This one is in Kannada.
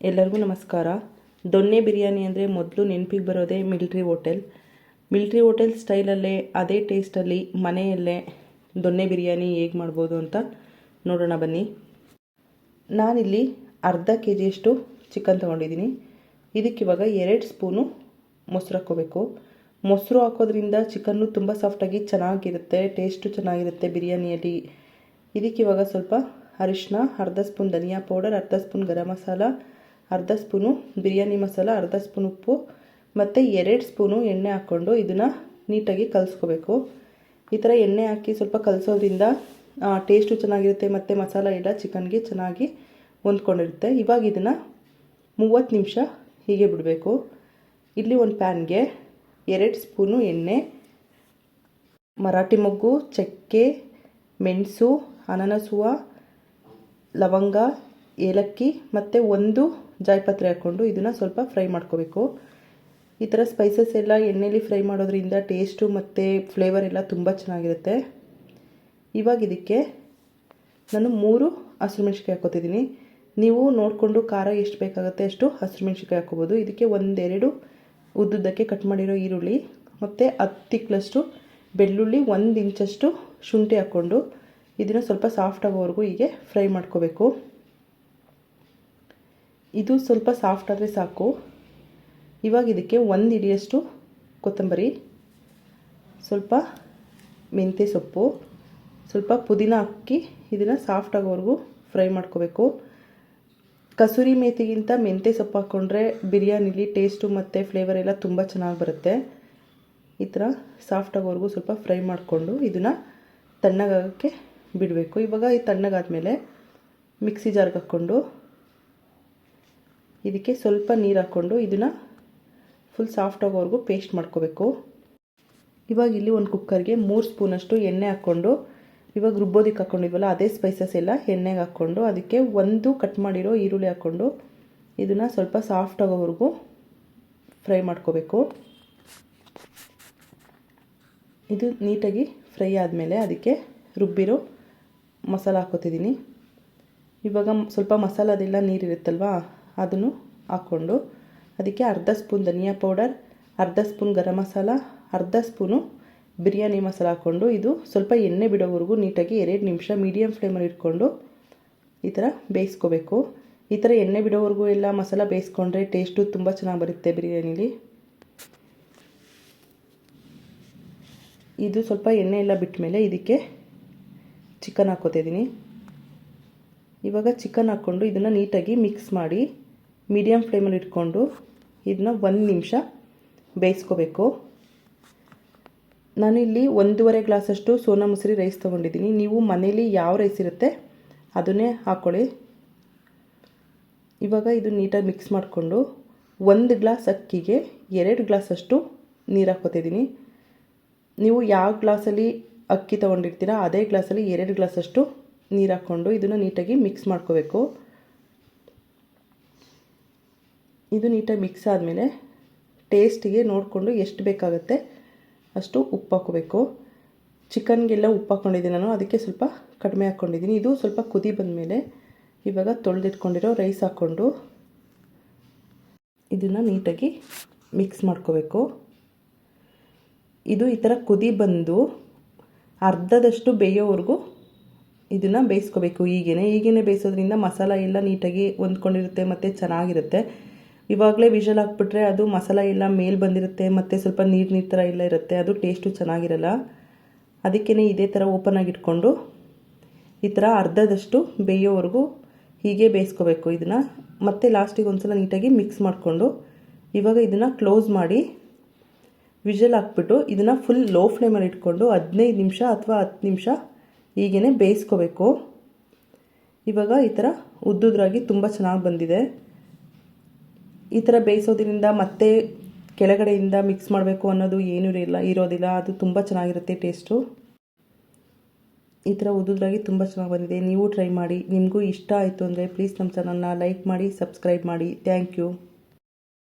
ಎಲ್ಲರಿಗೂ ನಮಸ್ಕಾರ. ದೊನ್ನೆ ಬಿರಿಯಾನಿ ಅಂದರೆ ಮೊದಲು ನೆನಪಿಗೆ ಬರೋದೇ ಮಿಲ್ಟ್ರಿ ಹೋಟೆಲ್ ಸ್ಟೈಲಲ್ಲೇ ಅದೇ ಟೇಸ್ಟಲ್ಲಿ ಮನೆಯಲ್ಲೇ ದೊನ್ನೆ ಬಿರಿಯಾನಿ ಹೇಗೆ ಮಾಡ್ಬೋದು ಅಂತ ನೋಡೋಣ ಬನ್ನಿ. ನಾನಿಲ್ಲಿ ಅರ್ಧ KGಯಷ್ಟು ಚಿಕನ್ ತೊಗೊಂಡಿದ್ದೀನಿ. ಇದಕ್ಕಿವಾಗ 2 ಸ್ಪೂನು ಮೊಸರು ಹಾಕ್ಕೋಬೇಕು. ಮೊಸರು ಹಾಕೋದ್ರಿಂದ ಚಿಕನ್ನು ತುಂಬ ಸಾಫ್ಟಾಗಿ ಚೆನ್ನಾಗಿರುತ್ತೆ, ಟೇಸ್ಟು ಚೆನ್ನಾಗಿರುತ್ತೆ ಬಿರಿಯಾನಿಯಲ್ಲಿ. ಇದಕ್ಕಿವಾಗ ಸ್ವಲ್ಪ ಅರಿಶಿನ, ಅರ್ಧ ಸ್ಪೂನ್ ಧನಿಯಾ ಪೌಡರ್, ಅರ್ಧ ಸ್ಪೂನ್ ಗರಂ ಮಸಾಲ, ಅರ್ಧ ಸ್ಪೂನು ಬಿರಿಯಾನಿ ಮಸಾಲ, ಅರ್ಧ ಸ್ಪೂನ್ ಉಪ್ಪು ಮತ್ತು 2 ಸ್ಪೂನು ಎಣ್ಣೆ ಹಾಕ್ಕೊಂಡು ಇದನ್ನು ನೀಟಾಗಿ ಕಲಿಸ್ಕೋಬೇಕು. ಈ ಥರ ಎಣ್ಣೆ ಹಾಕಿ ಸ್ವಲ್ಪ ಕಲಿಸೋದ್ರಿಂದ ಟೇಸ್ಟು ಚೆನ್ನಾಗಿರುತ್ತೆ ಮತ್ತು ಮಸಾಲ ಎಲ್ಲ ಚಿಕನ್ಗೆ ಚೆನ್ನಾಗಿ ಹೊಂದ್ಕೊಂಡಿರುತ್ತೆ. ಇವಾಗ ಇದನ್ನು 30 ನಿಮಿಷ ಹೀಗೆ ಬಿಡಬೇಕು. ಇಲ್ಲಿ ಒಂದು ಪ್ಯಾನ್ಗೆ 2 ಸ್ಪೂನು ಎಣ್ಣೆ, ಮರಾಠಿ ಮೊಗ್ಗು, ಚಕ್ಕೆ, ಮೆಣಸು, ಅನಾನಸ್ ಹೂವು, ಲವಂಗ, ಏಲಕ್ಕಿ ಮತ್ತು 1 ಜಾಯಿಪತ್ರೆ ಹಾಕ್ಕೊಂಡು ಇದನ್ನು ಸ್ವಲ್ಪ ಫ್ರೈ ಮಾಡ್ಕೋಬೇಕು. ಈ ಥರ ಸ್ಪೈಸಸ್ ಎಲ್ಲ ಎಣ್ಣೆಲಿ ಫ್ರೈ ಮಾಡೋದ್ರಿಂದ ಟೇಸ್ಟು ಮತ್ತು ಫ್ಲೇವರ್ ಎಲ್ಲ ತುಂಬ ಚೆನ್ನಾಗಿರುತ್ತೆ. ಇವಾಗ ಇದಕ್ಕೆ ನಾನು 3 ಹಸಿರುಮೆಣ್ಸಿಕಾಯಿ ಹಾಕ್ಕೋತಿದ್ದೀನಿ. ನೀವು ನೋಡಿಕೊಂಡು ಖಾರ ಎಷ್ಟು ಬೇಕಾಗುತ್ತೆ ಅಷ್ಟು ಹಸಿರುಮೆಣ್ಸಿಕಾಯಿ ಹಾಕ್ಕೋಬೋದು. ಇದಕ್ಕೆ 1-2 ಉದ್ದುದ್ದಕ್ಕೆ ಕಟ್ ಮಾಡಿರೋ ಈರುಳ್ಳಿ ಮತ್ತು 10 ತಿಕ್ಲಷ್ಟು ಬೆಳ್ಳುಳ್ಳಿ, 1 ಇಂಚಷ್ಟು ಶುಂಠಿ ಹಾಕ್ಕೊಂಡು ಇದನ್ನು ಸ್ವಲ್ಪ ಸಾಫ್ಟ್ ಆಗೋವರೆಗೂ ಹೀಗೆ ಫ್ರೈ ಮಾಡ್ಕೋಬೇಕು. ಇದು ಸ್ವಲ್ಪ ಸಾಫ್ಟ್ ಆದರೆ ಸಾಕು. ಇವಾಗ ಇದಕ್ಕೆ 1 ಹಿಡಿಯಷ್ಟು ಕೊತ್ತಂಬರಿ, ಸ್ವಲ್ಪ ಮೆಂತ್ಯ ಸೊಪ್ಪು, ಸ್ವಲ್ಪ ಪುದೀನ ಹಾಕಿ ಇದನ್ನು ಸಾಫ್ಟ್ ಆಗೋವರೆಗೂ ಫ್ರೈ ಮಾಡ್ಕೋಬೇಕು. ಕಸೂರಿ ಮೇಥಿಗಿಂತ ಮೆಂತ್ಯ ಸೊಪ್ಪು ಹಾಕ್ಕೊಂಡ್ರೆ ಬಿರಿಯಾನಿಲಿ ಟೇಸ್ಟು ಮತ್ತು ಫ್ಲೇವರ್ ಎಲ್ಲ ತುಂಬ ಚೆನ್ನಾಗಿ ಬರುತ್ತೆ. ಈ ಥರ ಸಾಫ್ಟ್ ಆಗೋವರೆಗೂ ಸ್ವಲ್ಪ ಫ್ರೈ ಮಾಡಿಕೊಂಡು ಇದನ್ನು ತಣ್ಣಗಾಗೋಕ್ಕೆ ಬಿಡಬೇಕು. ಇವಾಗ ಈ ತಣ್ಣಗಾದ್ಮೇಲೆ ಮಿಕ್ಸಿ ಜಾರ್ಗೆ ಹಾಕ್ಕೊಂಡು ಇದಕ್ಕೆ ಸ್ವಲ್ಪ ನೀರು ಹಾಕ್ಕೊಂಡು ಇದನ್ನು ಫುಲ್ ಸಾಫ್ಟ್ ಆಗೋವರೆಗೂ ಪೇಸ್ಟ್ ಮಾಡ್ಕೋಬೇಕು. ಇವಾಗ ಇಲ್ಲಿ ಒಂದು ಕುಕ್ಕರ್ಗೆ 3 ಸ್ಪೂನಷ್ಟು ಎಣ್ಣೆ ಹಾಕ್ಕೊಂಡು ಇವಾಗ ರುಬ್ಬೋದಕ್ಕೆ ಹಾಕ್ಕೊಂಡಿದ್ವಲ್ಲ ಅದೇ ಸ್ಪೈಸಸ್ ಎಲ್ಲ ಎಣ್ಣೆಗೆ ಹಾಕ್ಕೊಂಡು ಅದಕ್ಕೆ 1 ಕಟ್ ಮಾಡಿರೋ ಈರುಳ್ಳಿ ಹಾಕ್ಕೊಂಡು ಇದನ್ನು ಸ್ವಲ್ಪ ಸಾಫ್ಟ್ ಆಗೋವರೆಗೂ ಫ್ರೈ ಮಾಡ್ಕೋಬೇಕು. ಇದು ನೀಟಾಗಿ ಫ್ರೈ ಆದಮೇಲೆ ಅದಕ್ಕೆ ರುಬ್ಬಿರೋ ಮಸಾಲ ಹಾಕ್ಕೋತಿದ್ದೀನಿ. ಇವಾಗ ಸ್ವಲ್ಪ ಮಸಾಲದೆಲ್ಲ ನೀರಿರುತ್ತಲ್ವ ಅದನ್ನು ಹಾಕ್ಕೊಂಡು ಅದಕ್ಕೆ ಅರ್ಧ ಸ್ಪೂನ್ ಧನಿಯಾ ಪೌಡರ್, ಅರ್ಧ ಸ್ಪೂನ್ ಗರಂ ಮಸಾಲ, ಅರ್ಧ ಸ್ಪೂನು ಬಿರಿಯಾನಿ ಮಸಾಲ ಹಾಕ್ಕೊಂಡು ಇದು ಸ್ವಲ್ಪ ಎಣ್ಣೆ ಬಿಡೋವರೆಗೂ ನೀಟಾಗಿ 2 ನಿಮಿಷ ಮೀಡಿಯಮ್ ಫ್ಲೇಮಲ್ಲಿ ಇಟ್ಕೊಂಡು ಈ ಥರ ಬೇಯಿಸ್ಕೋಬೇಕು. ಈ ಥರ ಎಣ್ಣೆ ಬಿಡೋವರೆಗೂ ಎಲ್ಲ ಮಸಾಲ ಬೇಯಿಸ್ಕೊಂಡ್ರೆ ಟೇಸ್ಟು ತುಂಬ ಚೆನ್ನಾಗಿ ಬರುತ್ತೆ ಬಿರಿಯಾನಿಲಿ. ಇದು ಸ್ವಲ್ಪ ಎಣ್ಣೆ ಎಲ್ಲ ಬಿಟ್ಟ ಮೇಲೆ ಇದಕ್ಕೆ ಚಿಕನ್ ಹಾಕ್ಕೋತಿದ್ದೀನಿ. ಇವಾಗ ಚಿಕನ್ ಹಾಕ್ಕೊಂಡು ಇದನ್ನು ನೀಟಾಗಿ ಮಿಕ್ಸ್ ಮಾಡಿ ಮೀಡಿಯಮ್ ಫ್ಲೇಮಲ್ಲಿ ಇಟ್ಕೊಂಡು ಇದನ್ನ 1 ನಿಮಿಷ ಬೇಯಿಸ್ಕೋಬೇಕು. ನಾನಿಲ್ಲಿ 1.5 ಗ್ಲಾಸಷ್ಟು ಸೋನಾ ಮಸೂರಿ ರೈಸ್ ತೊಗೊಂಡಿದ್ದೀನಿ. ನೀವು ಮನೇಲಿ ಯಾವ ರೈಸ್ ಇರುತ್ತೆ ಅದನ್ನೇ ಹಾಕ್ಕೊಳ್ಳಿ. ಇವಾಗ ಇದು ನೀಟಾಗಿ ಮಿಕ್ಸ್ ಮಾಡಿಕೊಂಡು 1 ಗ್ಲಾಸ್ ಅಕ್ಕಿಗೆ 2 ಗ್ಲಾಸಷ್ಟು ನೀರು ಹಾಕ್ಕೋತಿದ್ದೀನಿ. ನೀವು ಯಾವ ಗ್ಲಾಸಲ್ಲಿ ಅಕ್ಕಿ ತೊಗೊಂಡಿರ್ತೀರ ಅದೇ ಗ್ಲಾಸಲ್ಲಿ 2 ಗ್ಲಾಸಷ್ಟು ನೀರು ಹಾಕ್ಕೊಂಡು ಇದನ್ನು ನೀಟಾಗಿ ಮಿಕ್ಸ್ ಮಾಡ್ಕೋಬೇಕು. ಇದು ನೀಟಾಗಿ ಮಿಕ್ಸ್ ಆದಮೇಲೆ ಟೇಸ್ಟಿಗೆ ನೋಡಿಕೊಂಡು ಎಷ್ಟು ಬೇಕಾಗುತ್ತೆ ಅಷ್ಟು ಉಪ್ಪು ಹಾಕ್ಕೋಬೇಕು. ಚಿಕನ್ಗೆಲ್ಲ ಉಪ್ಪು ಹಾಕ್ಕೊಂಡಿದ್ದೀನಿ ನಾನು, ಅದಕ್ಕೆ ಸ್ವಲ್ಪ ಕಡಿಮೆ ಹಾಕ್ಕೊಂಡಿದ್ದೀನಿ. ಇದು ಸ್ವಲ್ಪ ಕುದಿ ಬಂದಮೇಲೆ ಇವಾಗ ತೊಳೆದಿಟ್ಕೊಂಡಿರೋ ರೈಸ್ ಹಾಕ್ಕೊಂಡು ಇದನ್ನು ನೀಟಾಗಿ ಮಿಕ್ಸ್ ಮಾಡ್ಕೋಬೇಕು. ಇದು ಈ ಥರ ಕುದಿ ಬಂದು ಅರ್ಧದಷ್ಟು ಬೇಯೋವರೆಗೂ ಇದನ್ನು ಬೇಯಿಸ್ಕೋಬೇಕು. ಈಗೇನೆ ಬೇಯಿಸೋದ್ರಿಂದ ಮಸಾಲ ಎಲ್ಲ ನೀಟಾಗಿ ಹೊಂದ್ಕೊಂಡಿರುತ್ತೆ ಮತ್ತು ಚೆನ್ನಾಗಿರುತ್ತೆ. ಇವಾಗಲೇ ವಿಷಲ್ ಹಾಕ್ಬಿಟ್ರೆ ಅದು ಮಸಾಲ ಎಲ್ಲ ಮೇಲೆ ಬಂದಿರುತ್ತೆ ಮತ್ತು ಸ್ವಲ್ಪ ನೀರು ಥರ ಎಲ್ಲ ಇರುತ್ತೆ, ಅದು ಟೇಸ್ಟು ಚೆನ್ನಾಗಿರಲ್ಲ. ಅದಕ್ಕೇ ಇದೇ ಥರ ಓಪನ್ ಆಗಿಟ್ಕೊಂಡು ಈ ಥರ ಅರ್ಧದಷ್ಟು ಬೇಯೋವರೆಗೂ ಹೀಗೆ ಬೇಯಿಸ್ಕೋಬೇಕು. ಇದನ್ನು ಮತ್ತೆ ಲಾಸ್ಟಿಗೆ ಒಂದ್ಸಲ ನೀಟಾಗಿ ಮಿಕ್ಸ್ ಮಾಡಿಕೊಂಡು ಇವಾಗ ಇದನ್ನು ಕ್ಲೋಸ್ ಮಾಡಿ ವಿಷಲ್ ಹಾಕ್ಬಿಟ್ಟು ಇದನ್ನು ಫುಲ್ ಲೋ ಫ್ಲೇಮಲ್ಲಿ ಇಟ್ಕೊಂಡು 15 ನಿಮಿಷ ಅಥವಾ 10 ನಿಮಿಷ ಹೀಗೇ ಬೇಯಿಸ್ಕೋಬೇಕು. ಇವಾಗ ಈ ಥರ ಉದ್ದುದ್ರಾಗಿ ತುಂಬ ಚೆನ್ನಾಗಿ ಬಂದಿದೆ. ಈ ಥರ ಬೇಯಿಸೋದ್ರಿಂದ ಮತ್ತೆ ಕೆಳಗಡೆಯಿಂದ ಮಿಕ್ಸ್ ಮಾಡಬೇಕು ಅನ್ನೋದು ಏನೂ ಇರೋದಿಲ್ಲ, ಅದು ತುಂಬ ಚೆನ್ನಾಗಿರುತ್ತೆ ಟೇಸ್ಟು. ಈ ಥರ ಉದ್ದುದ್ರಾಗಿ ತುಂಬ ಚೆನ್ನಾಗಿ ಬಂದಿದೆ. ನೀವು ಟ್ರೈ ಮಾಡಿ. ನಿಮಗೂ ಇಷ್ಟ ಆಯಿತು ಅಂದರೆ ಪ್ಲೀಸ್ ನಮ್ಮ ಚಾನಲ್ನ ಲೈಕ್ ಮಾಡಿ, ಸಬ್ಸ್ಕ್ರೈಬ್ ಮಾಡಿ. Thank you.